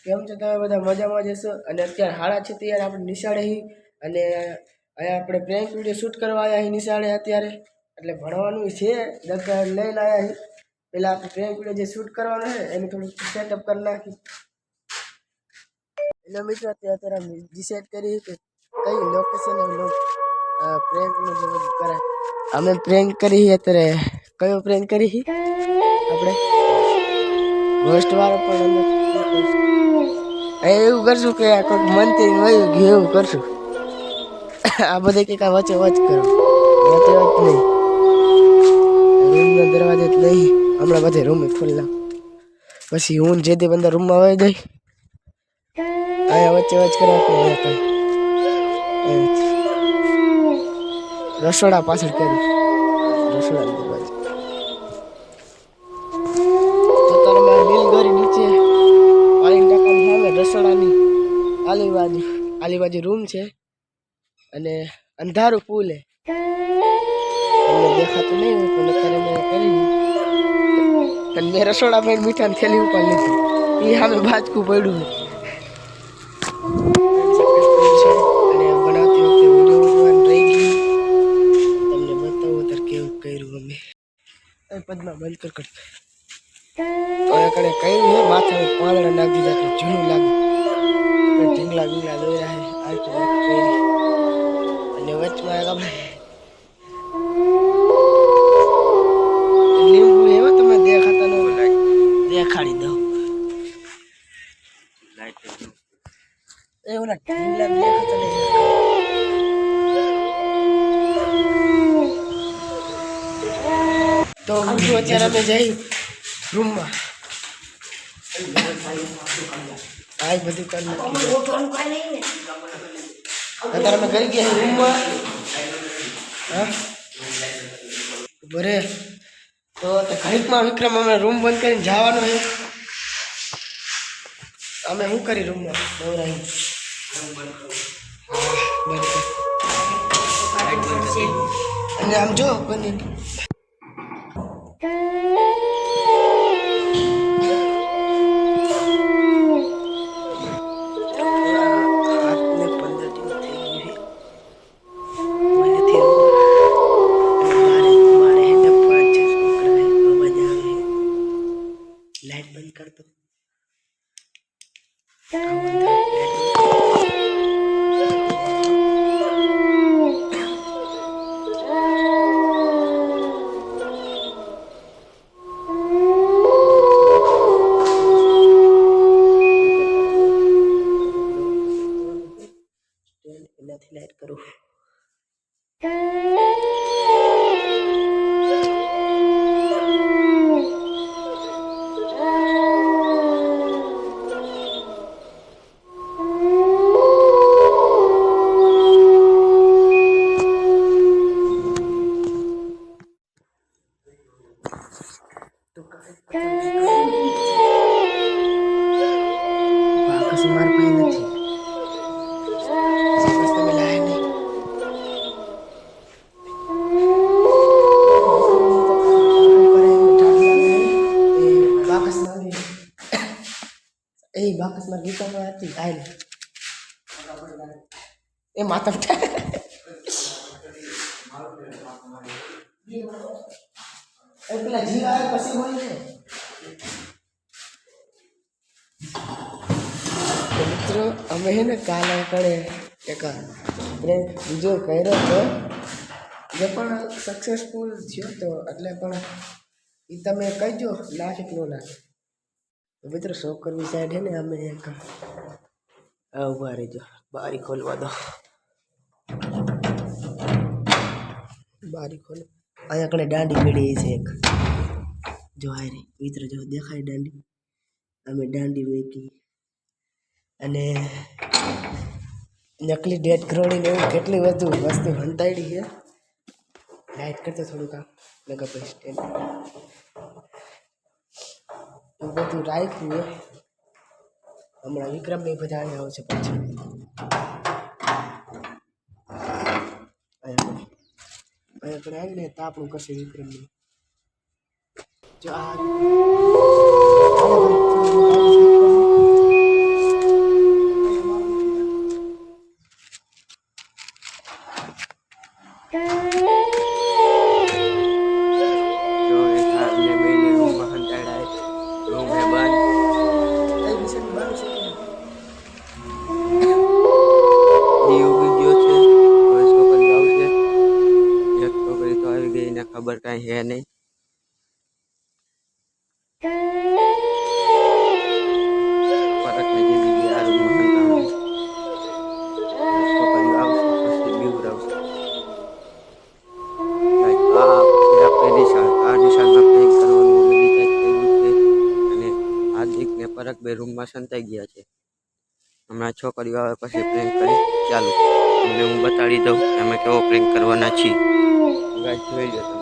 કેમ છો તમે બધા મજામાં જશો? અને અત્યારે હાડા છે ત્યારે આપણે નિશાળે હી અને અહીંયા આપણે પ્રેન્ક વિડીયો શૂટ કરવા આવ્યા હી નિશાળે અત્યારે એટલે ભણવાનું છે દફતર લઈને આવ્યા હી પહેલાં આપણે પ્રેન્ક વિડીયો જે શૂટ કરવાનું છે એનું થોડું સેટઅપ કરી નાખી એટલે મિત્રો અત્યારે અમે ડિસાઈડ કરી કે કઈ લોકેશન પ્રેન્કનું જે બધું કરાય અમે પ્રેન્ક કરી અત્યારે કયો પ્રેન્ક કરી આપણે ગોસ્ટ વાળો પણ અંદર એવું કરશું કે કોઈક મનથી વયું ગયું એવું કરશું આ બધે કંઈક વચ્ચે વચ કરો વચ્ચે વચ નહીં રૂમનો દરવાજો જ નહીં હમણાં બધે રૂમ ખોલી નાખ પછી હું જે તે બંદા રૂમમાં આવી જઈ અહીંયા વચ્ચે વચ કરવા કે રસોડા પાછળ કર્યું રસોડા દરવાજો તો તારે મારી બિલ ગરી નીચે પાણી ટાંકાની સામે રસોડાની આલી બાજુ રૂમ છે અને અંધારું પુલ હે તમને દેખાતું નહીં હોય પણ અત્યારે મેં કરી અને મેં રસોડામાં મીઠાની થેલી ઉપર લીધી એ સામે બાજકું પડ્યું અને બનાવતી વખતે વિડીયો ઉતરવાની રહી ગઈ તમને બતાવું ત્યારે કેવું કર્યું અમે પદમાં બંધ કરતા કડે કર્યું હે માથા પાંદડા નાખી દીધા જૂનું લાગે ઢીંગલા બીંગલા દોર્યા હે અને વચમાં આપણે લીંબુ એવા તમે દેખાતા ન દેખાડી દઉં એવું ના ઢીંગલા દેખાતા નહીં તો અત્યારે અમે જઈ રૂમમાં આ બધું કરી અત્યારે અમે કરી ગયા રૂમમાં હા બરે તો ઘડીકમાં વિક્રમ અમે રૂમ બંધ કરીને જવાનું છે અમે શું કરી રૂમમાં નવરાઈ અને આમ જો બને लाइट बंद कर दो लाइट करो बाकस मार पाई नहीं समझ तो मिला है नहीं बाकस मार गीता में आती आई ये माता उठा પેલા જીવ આવે પછી હોય ને મિત્રો અમે હે ને કાલે પડે એક પ્રેન્ક બીજો કર્યો તો જે પણ સક્સેસફુલ થયો તો એટલે પણ એ તમે કહેજો નાખી કે ન નાખે તો મિત્રો શોખ કરવી સાઈડ હે ને અમે એક ઉભા રહીજો બારી ખોલવા દો બારી ખોલો અહીંયા કણે દાંડી પડી છે એક જો હારી મિત્ર જો દેખાય દાંડી અમે દાંડી વેકી અને નકલી ડેટ કરોડી ને એવું કેટલી વધુ વસ્તુ હંતાડી છે લાઈટ કરતો થોડું કામ લગા પછી સ્ટેન્ડ એવું બધું રાખ્યું છે હમણાં વિક્રમ ને બધા અહીંયા આવશે પાછળ અહીંયા પણ આવીને તાપણું કરશે વિક્રમની જો આ નહીં. પરતને જે બીજી આ રૂમમાં સંતાડું છોકરીઓ આવશે પછી બીવડાવશે. આ છે આપણી નિશાળ. આ નિશાળમાં પ્રેન્ક કરવાનું અમે ડિસાઈડ કર્યું છે અને હાર્દિક ને પરત બે રૂમમાં સંતાઈ ગયા છે. હમણાં છોકરીઓ આવે પછી પ્રેન્ક કરી ચાલુ. તમને હું બતાડી દઉં કે અમે કેવો પ્રેન્ક કરવાના છીએ. ગાઈસ જોઈ લો તમે.